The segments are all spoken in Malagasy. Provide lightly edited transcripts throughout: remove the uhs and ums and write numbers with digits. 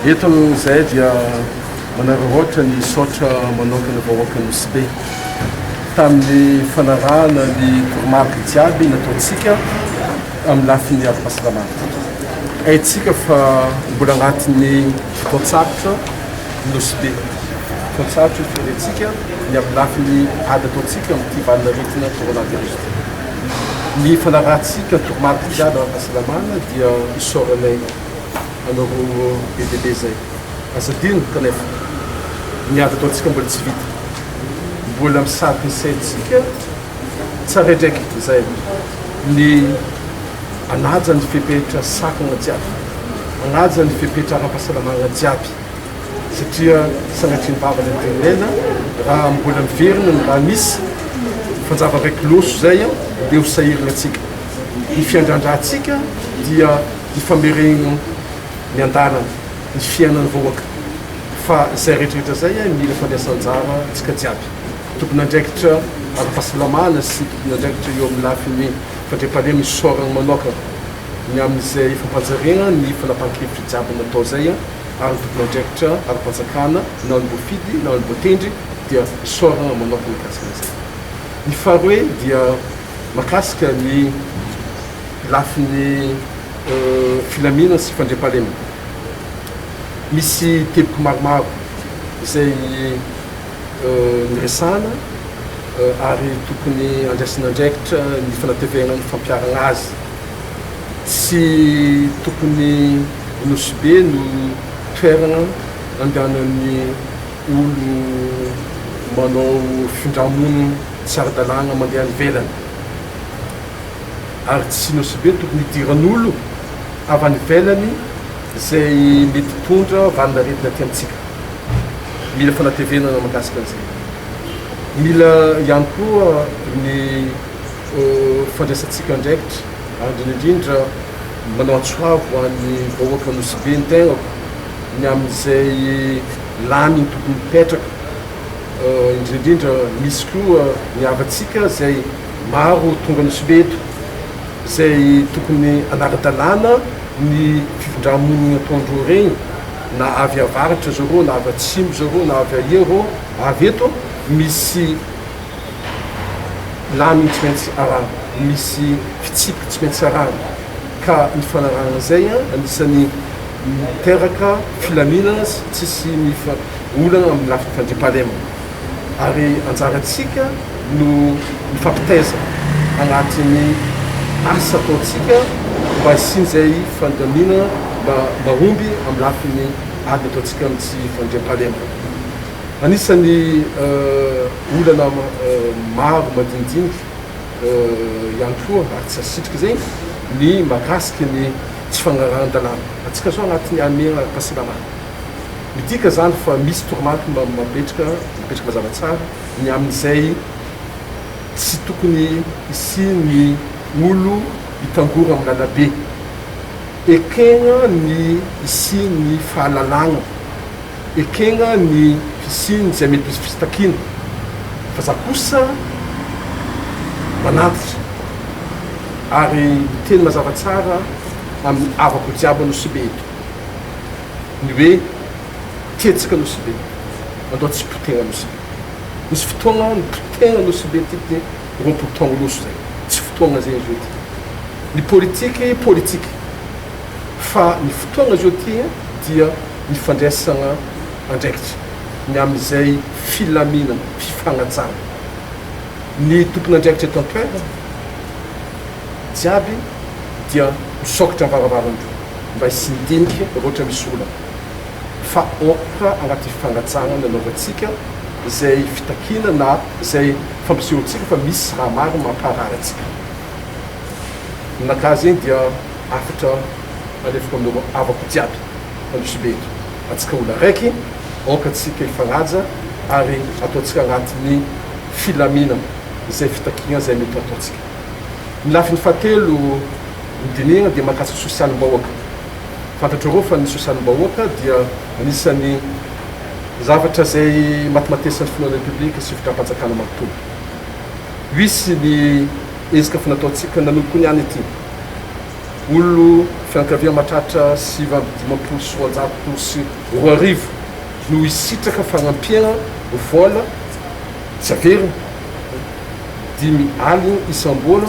eto zay dia manaraka ohatra ny saotra manokana vahoaka Nosy Be tamin'ny fanarahana ny toromarika jiaby nataontsika amin'ny lafiny ara-pahasalamana. Haintsika fa mbola agnatin'ny fotoan-tsavotra Nosy Be. Fotoan-tsavotra firentsika ny amin'ny lafiny ady ataontsika amin'ity valina retina coronavirus. Ny fanarahantsika toromarika jiaby ara-pahasalamana dia isaoranay anao bebe zay. Asadino kanefa ny ady ataontsika mbola tsy vita. Mbola misarika ny saintsika tsara ndraiky zay ny anaja ny fepetra sakana jiaby, anaja ny fepetra ara-pahasalamana jiaby satria sanatria ny vavany an-tenena raha mbola miverina ny raha misy fanjava raiky loso zay dia ho sahirana atsika. Ny fiandrandrahantsika dia ny fameregno ny andanana, ny fiainan'ny vahoaka fa zay rehetrarehetra zay mila fandraisan-jara tsika jiaby. Tokony andraikitra ara-pahasalamana sy tokony andraikitra eo amin'ny lafiny fandriam-pahalema isaorana manokana ny amin'izay fampanjariana ny fanapahan-kevitra jiaby natao zay ary tokony andraikitra ara-panjakana na ny voafidy na ny voatendry dia isaorana manokana mikasika zay. Ny faharoe dia makasika ny lafiny filaminana sy fandriam-pahalema. Misy teboka maromaro izay niresana ary tokony andraisana andraikitra ny fanateveana ny fampiarana azy. Tsy tokony Nosy Be no toerana andehanan'ny olo manao findramonina tsy ara-dalàna mandeha nivelany. Ary tsy Nosy Be tokony hidiran'olo avy any ivelany zay mety tondra valina retina aty amintsika. Mila fanatevenana mahakasika an'izay. Mila ihany koa ny fandraisantsika andraikitra ary indrindra manao antsoavo an'ny vahoaka Nosy Be ny tegnako ny amin'izay laminy tokony mipetraka. Indrindrindra misy koa ny havatsika zay maro tonga Nosy Be eto zay tokony anara-dalàna ny fifindramonina ataondreo regny na avy avaratra zareo na avy atsimo zareo na avy aia reo avy eto misy laminy tsy maintsy arahana, misy fitsipika tsy maintsy arahana ka ny fanarahana zay anisany miteraka filaminana tsisy olana amin'ny lafiny fandriam-pahalema. Ary anjarantsika no mifampitaiza agnatin'ny asa ataontsika mba hisin'izay fandaminana mahomby amin'ny lafiny ady ataontsika amin'ity fandriam-pahalema. Anisany olana maro madinidinika ihany koa ary tsy asitrika zay ny mahakasika ny tsy fanarahan-dalàna. Atsika zao agnatin'ny amena ara-pahasalamana. Midika zany fa misy toromarika mapetraka mazava tsara ny amin'izay tsy tokony isiany olo hitangora amin'ny lalabe. Ekegna ny isiany fahalalagna, ekegna ny fisiany zay mety misy fisitakina fa za kosa manatitra ary teny mazava tsara amin'ny avako jiaby Nosy Be eto ny hoe tiatsika Nosy Be andao tsy potena Nosy Be. Misy fotoagna ny potena Nosy Be ty roapolo taogno loso zay tsy fotoagna zay izy io ty. Ny politiky fa ny fotoagna izy io ty dia ny fandraisana andraikitra ny amin'izay filaminana fifagnajana. Ny tompony andraikitra eto an-toerana jiaby dia misokatra amivaravarandreo mba hisindinika ohatra misy olana fa ohatra agnaty fifanajana nanaovantsika zay fitakina na zay fampisehoantsika fa misy raha maro mamparary atsika. Ninakahy zegny dia afatra alefako amin'ny avako jiaby Nosy Be eto. Atsika olo araiky aoka atsika hifagnaja ary ataontsika agnatin'ny filaminana zay fitakina zay mety ataontsika. Ny lafiny fahatelo midinina dia mahakasika sosialim-bahoaka. Fantatrareo fa ny sosialim-bahoaka dia anisany zavatra zay matimatesany finoana republika sy fitram-panjakana manontolo. Misy ny ezaka fa nataontsika nanomboka niany ity olo fianakavia mahatratra 7 sy 800 sy 2,000 no isitraka fagnampiana vola tsy averina 5 aligny isam-bola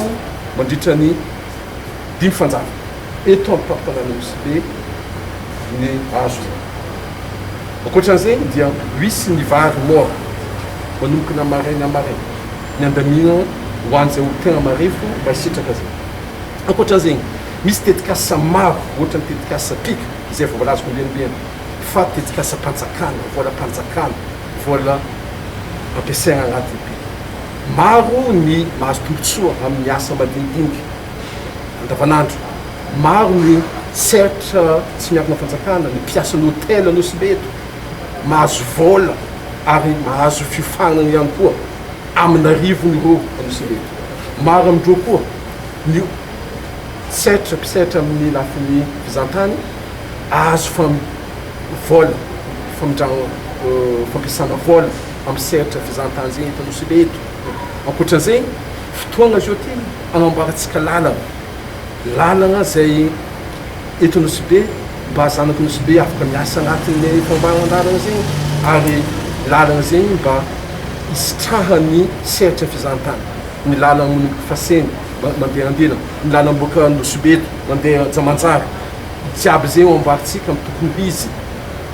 mandritra ny 5 fanjava eto amin'ny partenariat Nosy Be ny azo zay. Ankoatran'izay dia misy ny vary mora manomboka na maraina ny andamina ho an'izay olo tegna marefo mba hisitraka zay. Ankoatran'izay misy tetikasa maro ohatra ny tetikasa pika izay efa voalazoko milenibeny fa tetikasa panjakana vola ampiasaina agnatin'ny pika. Maro ny mahazo tombotsoa amin'ny asa madinidinika andavanandro. Maro ny seratra tsy miankina fanjakana ny mpiasa ny hôtely Nosy Be eto mahazo vola ary mahazo fiofanana ihany koa amin'ny arivony ro Nosy Be eto. Maro amindreo koa ny mpiseratra amin'ny lafin'ny fizantany azo vola fampiasana vola amin'ny seratra fizantany zay eto Nosy Be eto. Ankoatran'izay fotoagna zio ty agnamboarantsika lalagna zay eto Nosy Be mba zanaky Nosy Be afaka miasa agnatin'ny fambaran-dalagna zegny ary lalagna zegny mba hisitrahany seratra fizantany. Ny lalagna manomboka Faseny mandeha Andena, ny lalagna boka Nosy Be eto mandeha Jamanjary, jiaby zegny amboarintsika amin'ny tokony izy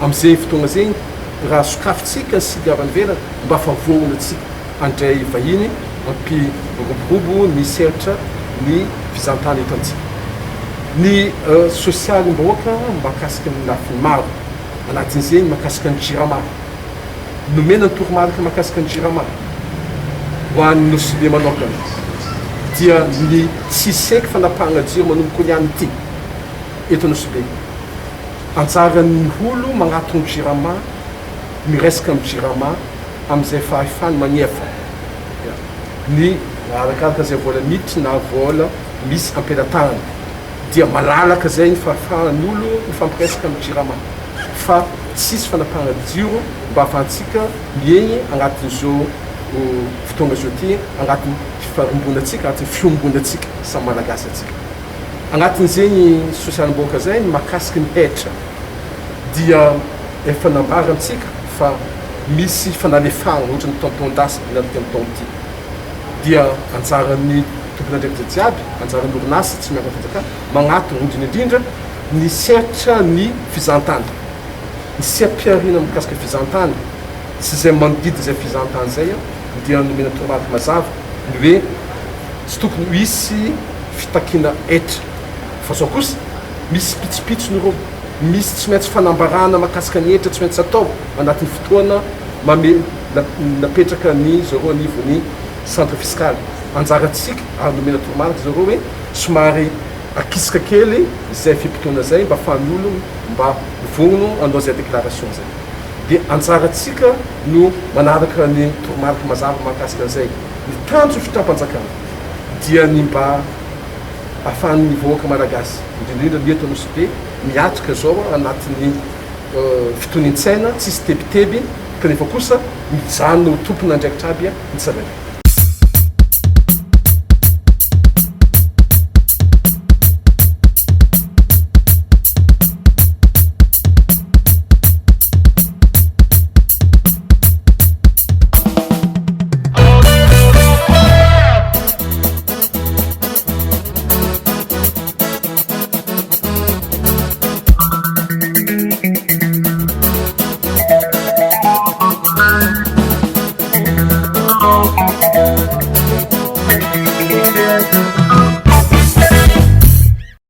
amin'izay fotoagna zegny raha sokafintsika ny sigavany velany mba favoagna atsika andray vahiny mampiroborobo ny seratra ny fizantany eto antsika. Ny sosialim-bahoaka mahakasika ny lafiny maro anatin'izay mahakasika ny jirama nomena ny toromarika mahakasika ny jirama ho an'ny Nosy Be manokana dia ny tsisaiky fanapahana jiro manomboka ny any ity eto Nosy Be. Anjaran'ny olo magnatony jirama miresaka amin'ny jirama amin'izay fahefany magnefa ny arakaraka zay vola miditry na vola misy ampelantanana dia malalaka zay ny fahafahan'olo mifampiresaka amin'ny jirama fa tsisy fanapahana jiro mba ahafahantsika miegny agnatin'izao fotoagna zao ty agnatin'ny fifarombonatsika agnatin'ny fiombonatsika samy malagasy atsika. Agnatin'izegny sosialim-bahoaka zay ny mahakasiky ny hetra dia efa nambarantsika fa misy fanalefagna ohatra ny tonton-dasy nanty amin'ny taona ty dia anjaran'ny tompony andraikitra jiaby anjaran'ny orinasa tsy miaraka fanjakana magnatony indrindra ny seratra ny fizantany ny sehampiarina mikasika fizantany sy zay manodidy zay fizantany zay dia nomena toromarika mazava ny hoe tsy tokony misy fitakina etra fa zao kosa misy pitsopitsony ro misy tsy maintsy fanambarana mahakasika ny etra tsy maintsy atao anatin'ny fotoana napetraka ny zareo anivony centre fiscal. Anjarantsika ary nomena toromarika zareo hoe somary akisaka kely zay fimpitoana zay mba ahafahan'olo mba vogno anao zay déclaration zay. Dia anjarantsika no manaraka ny toromarika mazava mahakasika an'izay ny tanjo fitram-panjakana dia ny mba ahafahan'ny vahoaka malagasy indrindrindra ny eto Nosy Be miatrika zao anatin'ny fitonian-tsaina tsisy tebiteby kanefa kosa mijano tompony andraikitra aby ny tsirairay.